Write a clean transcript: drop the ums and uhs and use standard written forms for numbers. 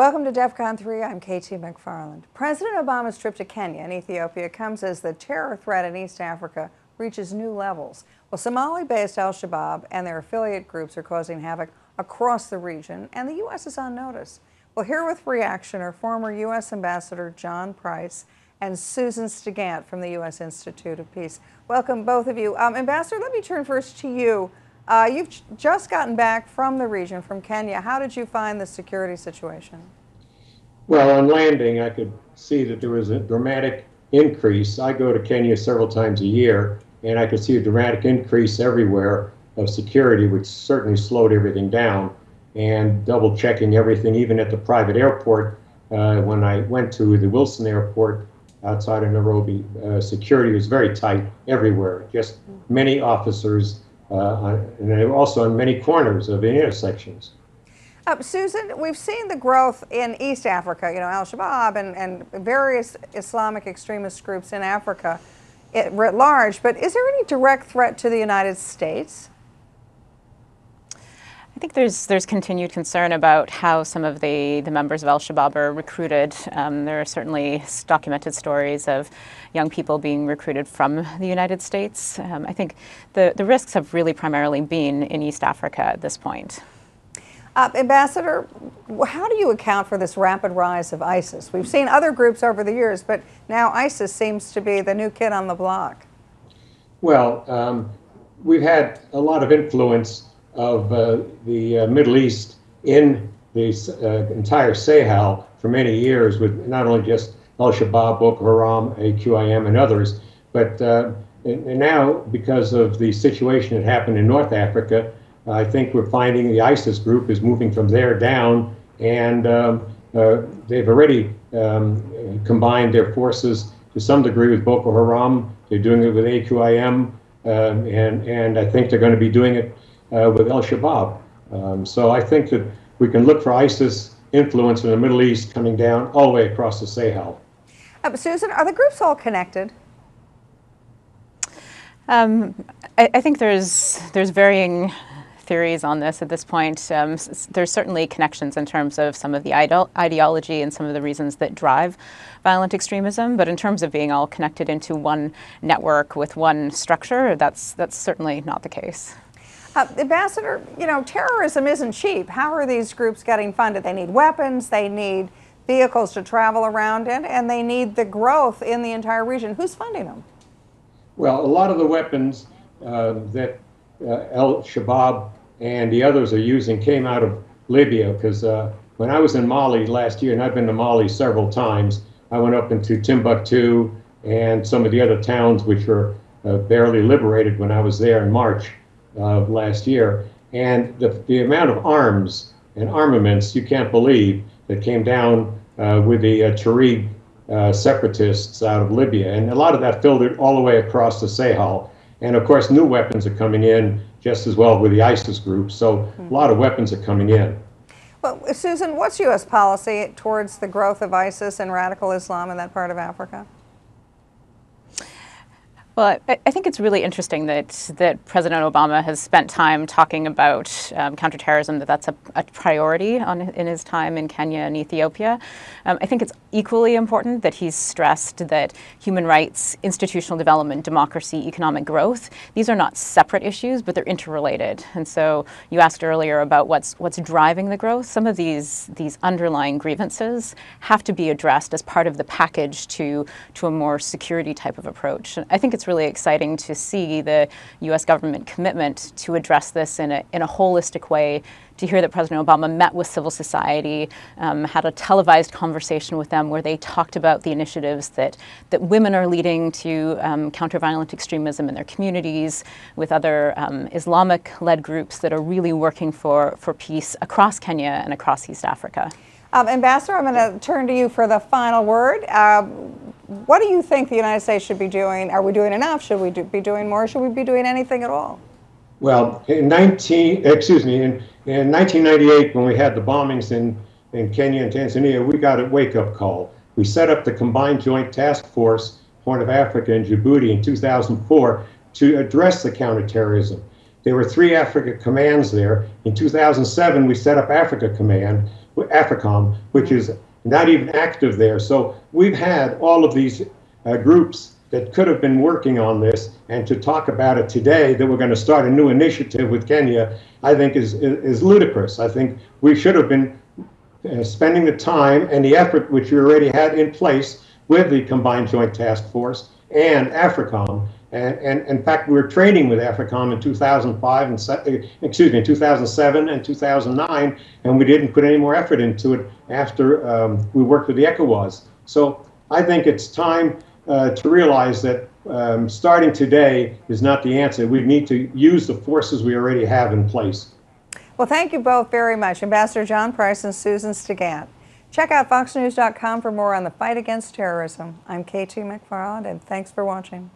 Welcome to DEFCON 3. I'm KT McFarland. President Obama's trip to Kenya and Ethiopia comes as the terror threat in East Africa reaches new levels. Well, Somali-based al-Shabaab and their affiliate groups are causing havoc across the region, and the U.S. is on notice. Well, here with reaction are former U.S. Ambassador John Price and Susan Stigant from the U.S. Institute of Peace. Welcome, both of you. Ambassador, let me turn first to you. You've just gotten back from the region, from Kenya. How did you find the security situation? Well, on landing, I could see that there was a dramatic increase. I go to Kenya several times a year, and I could see a dramatic increase everywhere of security, which certainly slowed everything down. And double checking everything, even at the private airport, when I went to the Wilson Airport outside of Nairobi, security was very tight everywhere. Just many officers, and also on many corners of the intersections. Susan, we've seen the growth in East Africa, you know, al-Shabaab and various Islamic extremist groups in Africa writ large, but is there any direct threat to the United States? I think there's continued concern about how some of the members of al-Shabaab are recruited. There are certainly documented stories of young people being recruited from the United States. I think the risks have really primarily been in East Africa at this point. Ambassador, how do you account for this rapid rise of ISIS? We've seen other groups over the years, but now ISIS seems to be the new kid on the block. Well, we've had a lot of influence of the Middle East in the entire Sahel for many years, with not only just al-Shabaab, Boko Haram, AQIM, and others, but and now, because of the situation that happened in North Africa, I think we're finding the ISIS group is moving from there down, and they've already combined their forces to some degree with Boko Haram. They're doing it with AQIM, and I think they're going to be doing it with al-Shabaab. So I think that we can look for ISIS influence in the Middle East coming down all the way across the Sahel. Susan, are the groups all connected? I think there's varying theories on this at this point. There's certainly connections in terms of some of the ideology and some of the reasons that drive violent extremism, but in terms of being all connected into one network with one structure, that's certainly not the case. Ambassador, you know, terrorism isn't cheap. How are these groups getting funded? They need weapons, they need vehicles to travel around in, and they need the growth in the entire region. Who's funding them? Well, a lot of the weapons that al-Shabaab and the others are using came out of Libya, because when I was in Mali last year, and I've been to Mali several times, I went up into Timbuktu and some of the other towns which were barely liberated when I was there in March of last year. And the amount of arms and armaments, you can't believe, that came down with the Tuareg separatists out of Libya. And a lot of that filtered all the way across the Sahel. And of course, new weapons are coming in just as well with the ISIS group. So a lot of weapons are coming in. Well, Susan, what's U.S. policy towards the growth of ISIS and radical Islam in that part of Africa? Well, I think it's really interesting that President Obama has spent time talking about counterterrorism, that's a priority in his time in Kenya and Ethiopia. I think it's equally important that he's stressed that human rights, institutional development, democracy, economic growth, these are not separate issues, but they're interrelated. And so you asked earlier about what's driving the growth. Some of these underlying grievances have to be addressed as part of the package to a more security type of approach. I think it's really exciting to see the U.S. government commitment to address this in a holistic way, to hear that President Obama met with civil society, had a televised conversation with them where they talked about the initiatives that women are leading to counter violent extremism in their communities, with other Islamic-led groups that are really working for peace across Kenya and across East Africa. Ambassador, I'm going to turn to you for the final word. What do you think the United States should be doing? Are we doing enough? Should we be doing more? Should we be doing anything at all? Well, in 1998, when we had the bombings in Kenya and Tanzania, we got a wake-up call. We set up the Combined Joint Task Force, Horn of Africa and Djibouti in 2004 to address the counterterrorism. There were 3 Africa commands there. In 2007, we set up Africa Command, AFRICOM, which is not even active there. So we've had all of these groups that could have been working on this, and to talk about it today, that we're going to start a new initiative with Kenya, I think is ludicrous. I think we should have been spending the time and the effort which we already had in place with the Combined Joint Task Force and AFRICOM. And in fact, we were training with AFRICOM in 2005 and 2007 and 2009, and we didn't put any more effort into it after we worked with the ECOWAS. So I think it's time to realize that starting today is not the answer. We need to use the forces we already have in place. Well, thank you both very much, Ambassador John Price and Susan Stigant. Check out foxnews.com for more on the fight against terrorism. I'm KT McFarland, and thanks for watching.